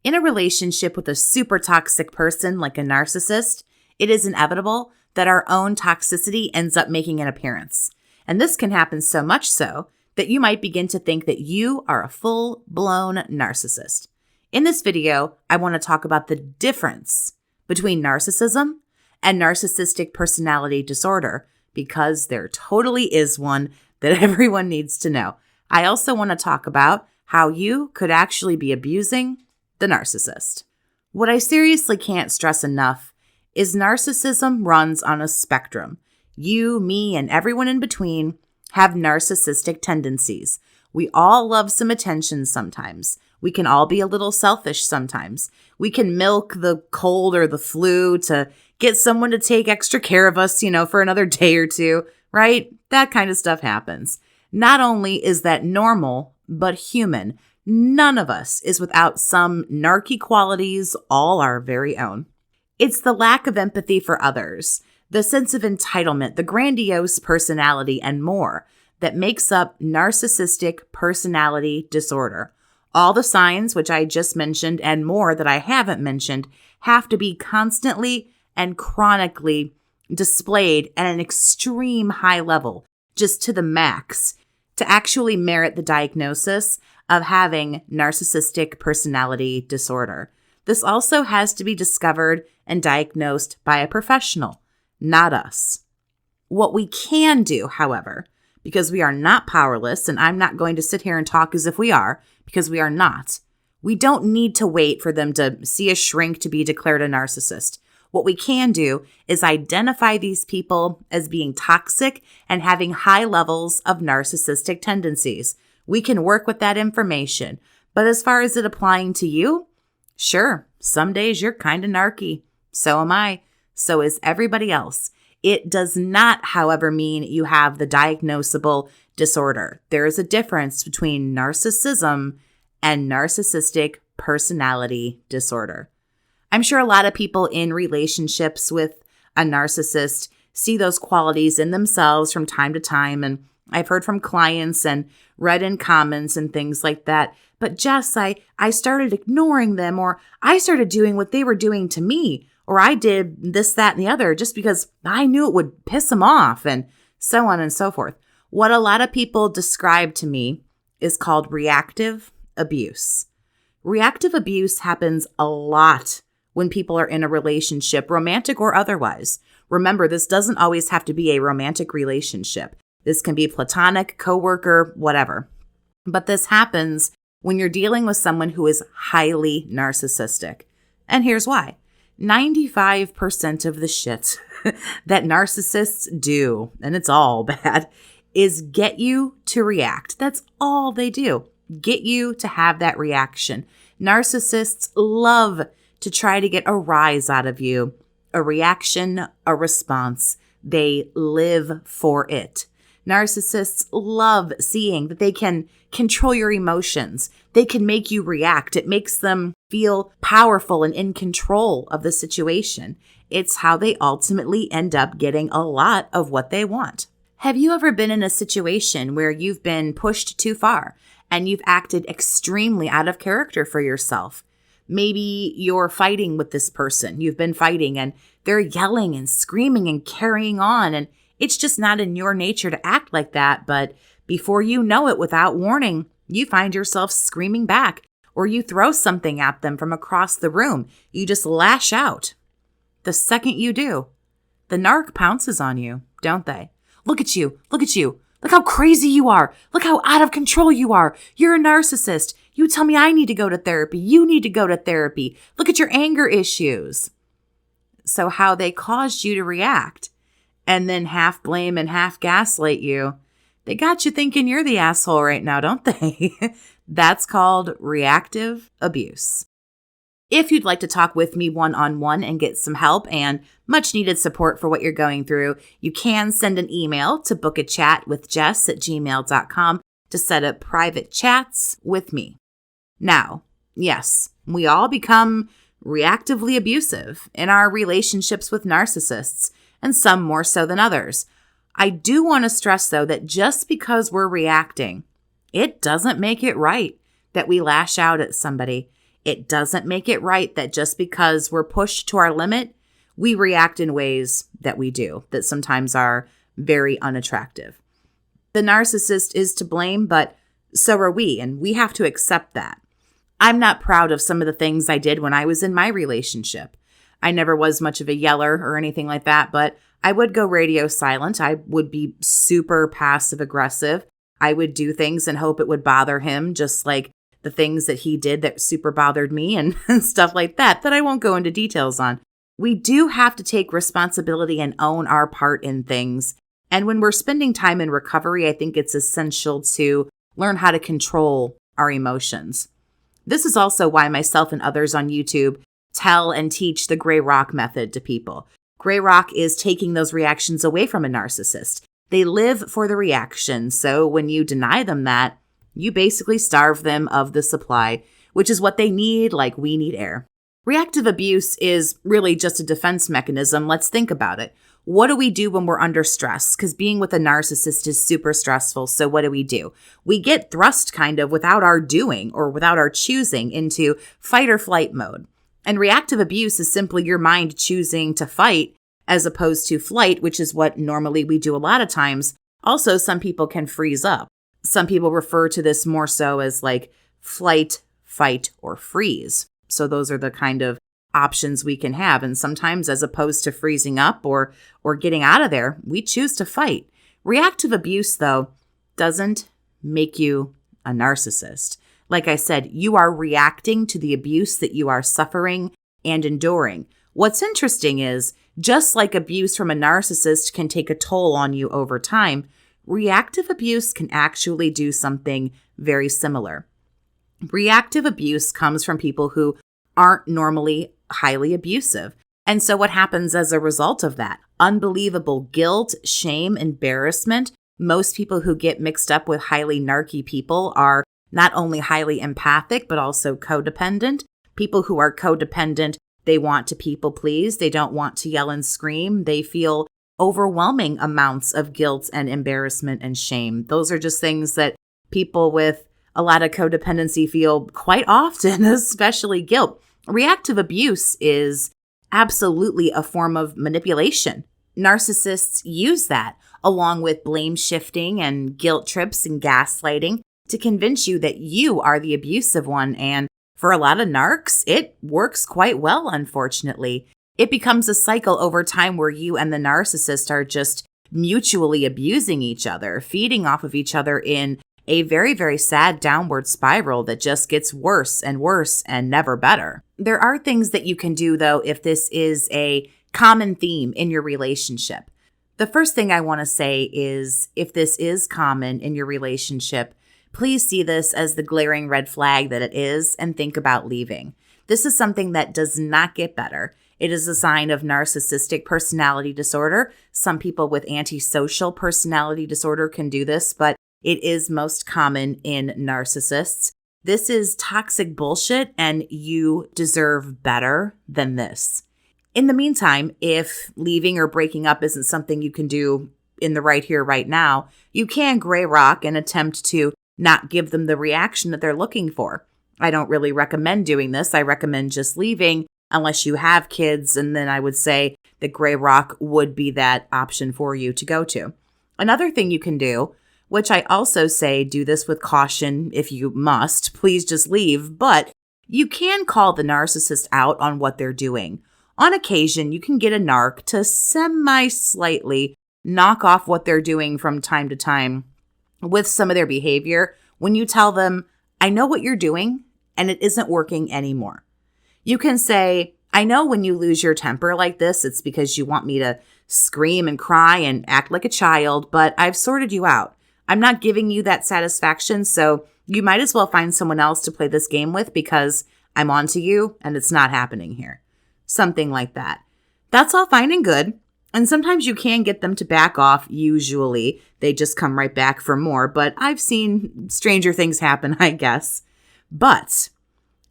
In a relationship with a super toxic person like a narcissist, it is inevitable that our own toxicity ends up making an appearance. And this can happen so much so that you might begin to think that you are a full-blown narcissist. In this video, I want to talk about the difference between narcissism and narcissistic personality disorder, because there totally is one that everyone needs to know. I also want to talk about how you could actually be abusing the narcissist. What I seriously can't stress enough is narcissism runs on a spectrum. You, me, and everyone in between have narcissistic tendencies. We all love some attention sometimes. We can all be a little selfish sometimes. We can milk the cold or the flu to get someone to take extra care of us, for another day or two, right? That kind of stuff happens. Not only is that normal, but human. None of us is without some narky qualities, all our very own. It's the lack of empathy for others, the sense of entitlement, the grandiose personality, and more that makes up narcissistic personality disorder. All the signs, which I just mentioned, and more that I haven't mentioned, have to be constantly and chronically displayed at an extreme high level, just to the max, to actually merit the diagnosis of having narcissistic personality disorder. This also has to be discovered and diagnosed by a professional, not us. What we can do, however, because we are not powerless, and I'm not going to sit here and talk as if we are, because we are not. We don't need to wait for them to see a shrink to be declared a narcissist. What we can do is identify these people as being toxic and having high levels of narcissistic tendencies. We can work with that information. But as far as it applying to you, sure, some days you're kind of narky. So am I. So is everybody else. It does not, however, mean you have the diagnosable disorder. There is a difference between narcissism and narcissistic personality disorder. I'm sure a lot of people in relationships with a narcissist see those qualities in themselves from time to time, and I've heard from clients and read in comments and things like that. But Jess, I started ignoring them, or I started doing what they were doing to me, or I did this, that, and the other just because I knew it would piss them off, and so on and so forth. What a lot of people describe to me is called reactive abuse. Reactive abuse happens a lot when people are in a relationship, romantic or otherwise. Remember, this doesn't always have to be a romantic relationship. This can be platonic, coworker, whatever. But this happens when you're dealing with someone who is highly narcissistic. And here's why. 95% of the shit that narcissists do, and it's all bad, is get you to react. That's all they do. Get you to have that reaction. Narcissists love to try to get a rise out of you, a reaction, a response. They live for it. Narcissists love seeing that they can control your emotions. They can make you react. It makes them feel powerful and in control of the situation. It's how they ultimately end up getting a lot of what they want. Have you ever been in a situation where you've been pushed too far and you've acted extremely out of character for yourself? Maybe you're fighting with this person. You've been fighting and they're yelling and screaming and carrying on, and it's just not in your nature to act like that. But before you know it, without warning, you find yourself screaming back, or you throw something at them from across the room. You just lash out. The second you do, the narc pounces on you, don't they? Look at you. Look at you. Look how crazy you are. Look how out of control you are. You're a narcissist. You tell me I need to go to therapy. You need to go to therapy. Look at your anger issues. So how they caused you to react and then half blame and half gaslight you. They got you thinking you're the asshole right now, don't they? That's called reactive abuse. If you'd like to talk with me one-on-one and get some help and much needed support for what you're going through, you can send an email to BookAChatWithJess@gmail.com to set up private chats with me. Now, yes, we all become reactively abusive in our relationships with narcissists, and some more so than others. I do want to stress, though, that just because we're reacting, it doesn't make it right that we lash out at somebody. It doesn't make it right that just because we're pushed to our limit, we react in ways that we do that sometimes are very unattractive. The narcissist is to blame, but so are we, and we have to accept that. I'm not proud of some of the things I did when I was in my relationship. I never was much of a yeller or anything like that, but I would go radio silent. I would be super passive aggressive. I would do things and hope it would bother him, just like the things that he did that super bothered me and stuff like that I won't go into details on. We do have to take responsibility and own our part in things. And when we're spending time in recovery, I think it's essential to learn how to control our emotions. This is also why myself and others on YouTube tell and teach the gray rock method to people. Gray rock is taking those reactions away from a narcissist. They live for the reaction. So when you deny them that, you basically starve them of the supply, which is what they need, like we need air. Reactive abuse is really just a defense mechanism. Let's think about it. What do we do when we're under stress? Because being with a narcissist is super stressful. So what do? We get thrust kind of without our doing or without our choosing into fight or flight mode. And reactive abuse is simply your mind choosing to fight as opposed to flight, which is what normally we do a lot of times. Also, some people can freeze up. Some people refer to this more so as like flight, fight, or freeze. So those are the kind of options we can have. And sometimes as opposed to freezing up or getting out of there, we choose to fight. Reactive abuse, though, doesn't make you a narcissist. Like I said, you are reacting to the abuse that you are suffering and enduring. What's interesting is, just like abuse from a narcissist can take a toll on you over time, reactive abuse can actually do something very similar. Reactive abuse comes from people who aren't normally highly abusive. And so what happens as a result of that? Unbelievable guilt, shame, embarrassment. Most people who get mixed up with highly narky people are not only highly empathic, but also codependent. People who are codependent, they want to people please. They don't want to yell and scream. They feel overwhelming amounts of guilt and embarrassment and shame. Those are just things that people with a lot of codependency feel quite often, especially guilt. Reactive abuse is absolutely a form of manipulation. Narcissists use that along with blame shifting and guilt trips and gaslighting to convince you that you are the abusive one. And for a lot of narcs, it works quite well, unfortunately. It becomes a cycle over time where you and the narcissist are just mutually abusing each other, feeding off of each other in a very, very sad downward spiral that just gets worse and never better. There are things that you can do, though, if this is a common theme in your relationship. The first thing I want to say is, if this is common in your relationship, please see this as the glaring red flag that it is and think about leaving. This is something that does not get better. It is a sign of narcissistic personality disorder. Some people with antisocial personality disorder can do this, but it is most common in narcissists. This is toxic bullshit, and you deserve better than this. In the meantime, if leaving or breaking up isn't something you can do in the right here, right now, you can gray rock and attempt to not give them the reaction that they're looking for. I don't really recommend doing this. I recommend just leaving unless you have kids, and then I would say that gray rock would be that option for you to go to. Another thing you can do, which I also say do this with caution if you must, please just leave, but you can call the narcissist out on what they're doing. On occasion, you can get a narc to semi-slightly knock off what they're doing from time to time with some of their behavior when you tell them, I know what you're doing and it isn't working anymore. You can say, I know when you lose your temper like this, it's because you want me to scream and cry and act like a child, but I've sorted you out. I'm not giving you that satisfaction, so you might as well find someone else to play this game with because I'm on to you and it's not happening here. Something like that. That's all fine and good. And sometimes you can get them to back off. Usually they just come right back for more, but I've seen stranger things happen, I guess. But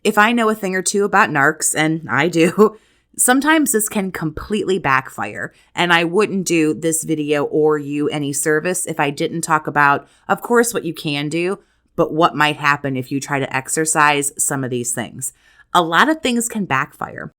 if I know a thing or two about narcs, and I do, sometimes this can completely backfire. And I wouldn't do this video or you any service if I didn't talk about, of course, what you can do, but what might happen if you try to exercise some of these things. a lot of things can backfire.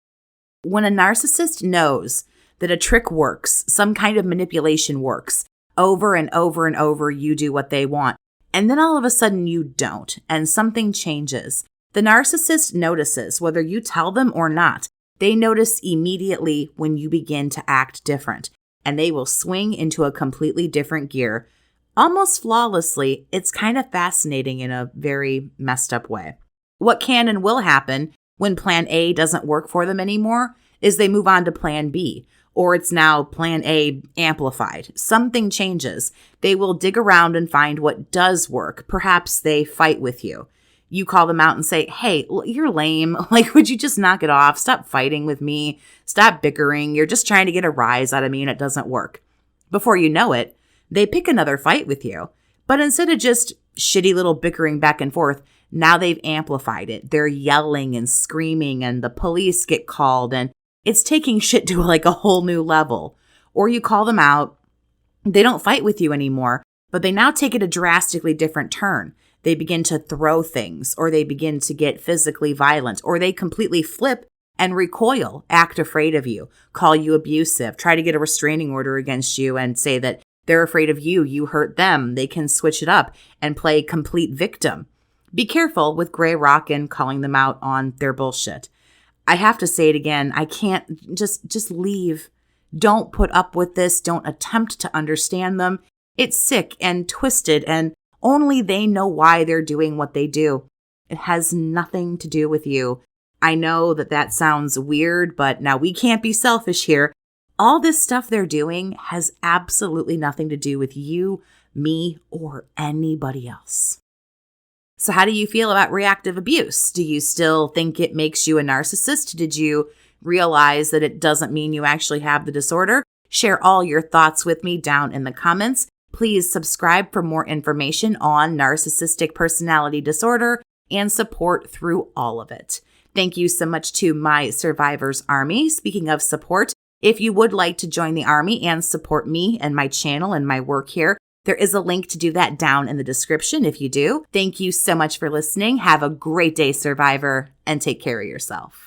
When a narcissist knows that a trick works, some kind of manipulation works, over and over and over, you do what they want, and then all of a sudden you don't, and something changes. The narcissist notices, whether you tell them or not. They notice immediately when you begin to act different, and they will swing into a completely different gear, almost flawlessly. It's kind of fascinating in a very messed up way. What can and will happen when plan A doesn't work for them anymore is they move on to plan B, or it's now plan A amplified. Something changes. They will dig around and find what does work. Perhaps they fight with you. You call them out and say, hey, you're lame. Like, would you just knock it off? Stop fighting with me. Stop bickering. You're just trying to get a rise out of me and it doesn't work. Before you know it, they pick another fight with you. But instead of just shitty little bickering back and forth, now they've amplified it. They're yelling and screaming and the police get called and it's taking shit to like a whole new level. Or you call them out. They don't fight with you anymore, but they now take it a drastically different turn. They begin to throw things, or they begin to get physically violent, or they completely flip and recoil, act afraid of you, call you abusive, try to get a restraining order against you and say that they're afraid of you, you hurt them. They can switch it up and play complete victim. Be careful with gray rock and calling them out on their bullshit. I have to say it again. I can't just leave. Don't put up with this. Don't attempt to understand them. It's sick and twisted, and only they know why they're doing what they do. It has nothing to do with you. I know that sounds weird, but now we can't be selfish here. All this stuff they're doing has absolutely nothing to do with you, me, or anybody else. So how do you feel about reactive abuse? Do you still think it makes you a narcissist? Did you realize that it doesn't mean you actually have the disorder? Share all your thoughts with me down in the comments. Please subscribe for more information on narcissistic personality disorder and support through all of it. Thank you so much to my Survivors Army. Speaking of support, if you would like to join the Army and support me and my channel and my work here, there is a link to do that down in the description if you do. Thank you so much for listening. Have a great day, Survivor, and take care of yourself.